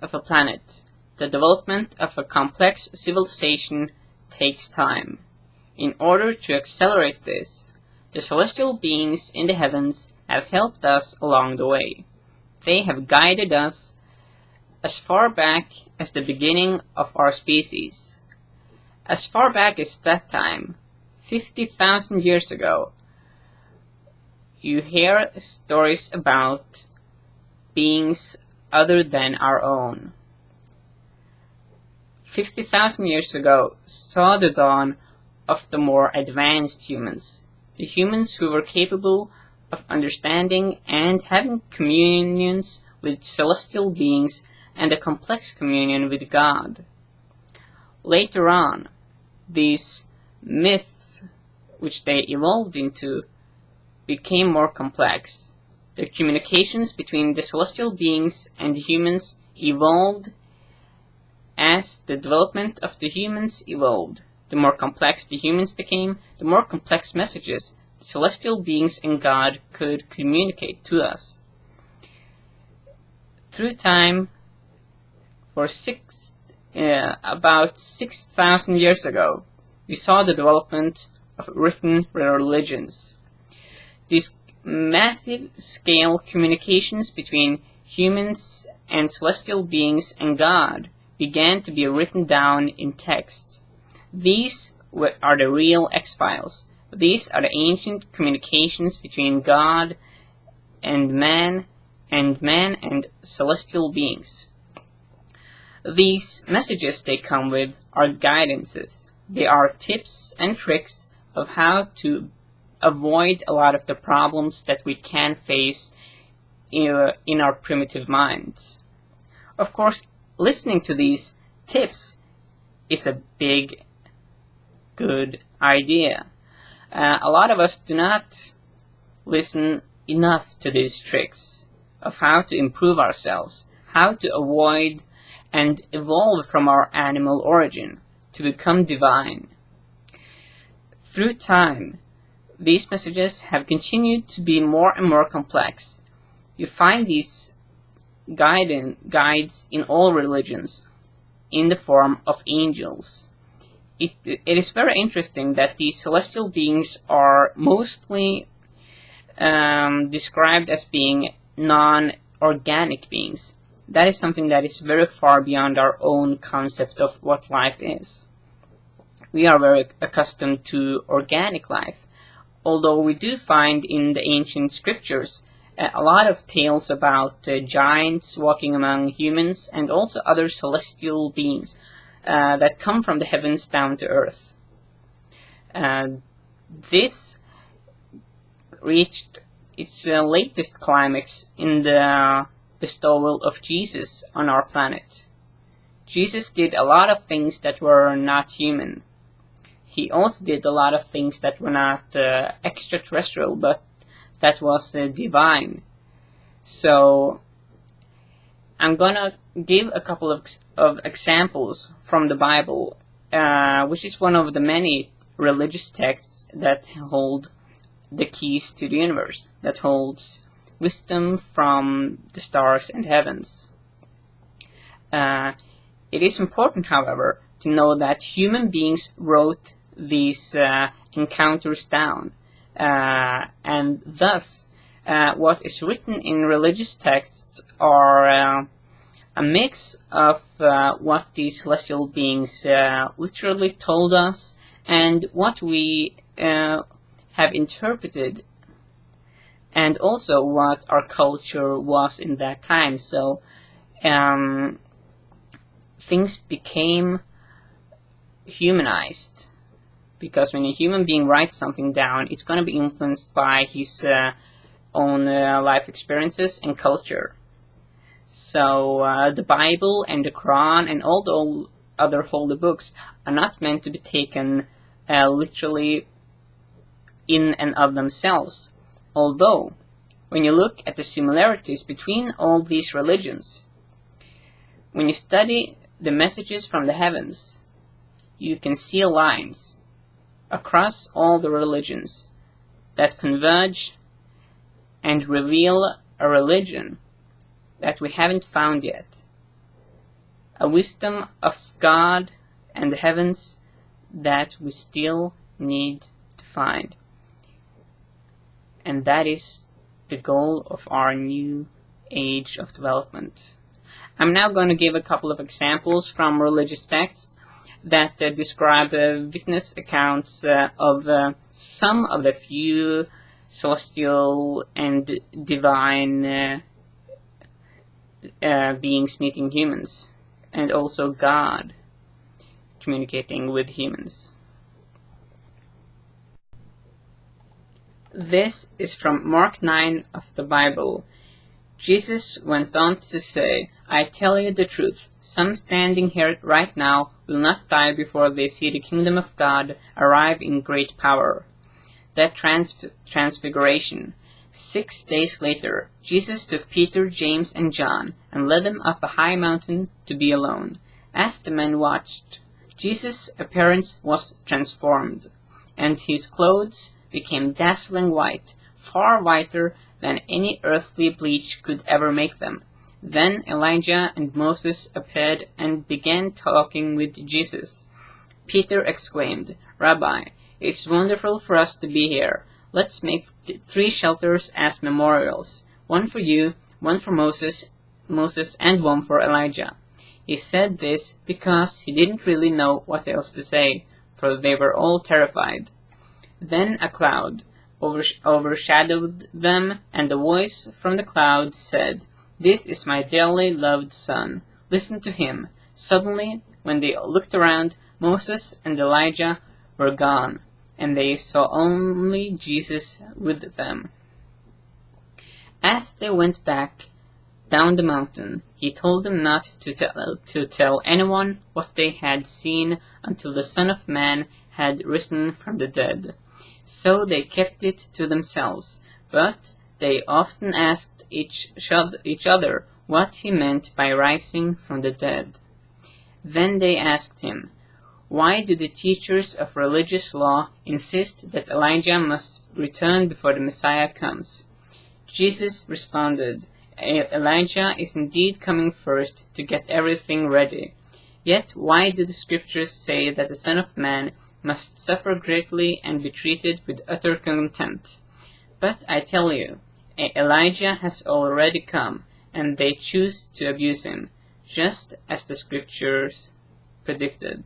of a planet, the development of a complex civilization takes time. In order to accelerate this, the celestial beings in the heavens have helped us along the way. They have guided us as far back as the beginning of our species. As far back as that time, 50,000 years ago, you hear stories about beings other than our own. 50,000 years ago saw the dawn of the more advanced humans, the humans who were capable of understanding and having communions with celestial beings and a complex communion with God. Later on, these myths, which they evolved into, became more complex. The communications between the celestial beings and the humans evolved as the development of the humans evolved. The more complex the humans became, the more complex messages the celestial beings and God could communicate to us. Through time, for about 6,000 years ago, we saw the development of written religions. These massive scale communications between humans and celestial beings and God began to be written down in text. These are the real X-Files. These are the ancient communications between God and man and celestial beings. These messages they come with are guidances. They are tips and tricks of how to avoid a lot of the problems that we can face in our primitive minds. Of course, listening to these tips is a big, good idea. A lot of us do not listen enough to these tricks of how to improve ourselves, how to avoid and evolve from our animal origin to become divine. Through time, these messages have continued to be more and more complex. You find these guides in all religions in the form of angels. It is very interesting that these celestial beings are mostly described as being non-organic beings. That is something that is very far beyond our own concept of what life is. We are very accustomed to organic life, although we do find in the ancient scriptures a lot of tales about giants walking among humans and also other celestial beings that come from the heavens down to earth. This reached its latest climax in the bestowal of Jesus on our planet. Jesus did a lot of things that were not human. He also did a lot of things that were not extraterrestrial, but that was divine. So I'm gonna give a couple of examples from the Bible, which is one of the many religious texts that hold the keys to the universe, that holds wisdom from the stars and heavens. It is important, however, to know that human beings wrote these encounters down, and thus what is written in religious texts are a mix of what these celestial beings literally told us and what we have interpreted, and also what our culture was in that time. So things became humanized, because when a human being writes something down, it's going to be influenced by his own life experiences and culture. So the Bible and the Quran and all the other holy books are not meant to be taken literally in and of themselves. Although, when you look at the similarities between all these religions, when you study the messages from the heavens, you can see lines across all the religions that converge and reveal a religion that we haven't found yet. a wisdom of God and the heavens that we still need to find. And that is the goal of our new age of development. I'm now going to give a couple of examples from religious texts that describe witness accounts of some of the few celestial and divine beings meeting humans, and also God communicating with humans. This is from Mark 9 of the Bible. Jesus went on to say, "I tell you the truth, some standing here right now will not die before they see the kingdom of God arrive in great power." That transfiguration. 6 days later, Jesus took Peter, James, and John and led them up a high mountain to be alone. As the men watched, Jesus' appearance was transformed, and his clothes became dazzling white, far whiter than any earthly bleach could ever make them. Then Elijah and Moses appeared and began talking with Jesus. Peter exclaimed, "Rabbi, it's wonderful for us to be here. Let's make 3 shelters as memorials, one for you, one for Moses, and one for Elijah." He said this because he didn't really know what else to say, for they were all terrified. Then a cloud overshadowed them, and a voice from the cloud said, "This is my dearly loved son. Listen to him." Suddenly, when they looked around, Moses and Elijah were gone, and they saw only Jesus with them. As they went back down the mountain, he told them not to tell anyone what they had seen until the Son of Man had risen from the dead. So they kept it to themselves, but they often asked each other what he meant by rising from the dead. Then they asked him, "Why do the teachers of religious law insist that Elijah must return before the Messiah comes?" Jesus responded, "Elijah is indeed coming first to get everything ready. Yet why do the scriptures say that the Son of Man must suffer greatly and be treated with utter contempt? But I tell you, Elijah has already come, and they choose to abuse him, just as the scriptures predicted."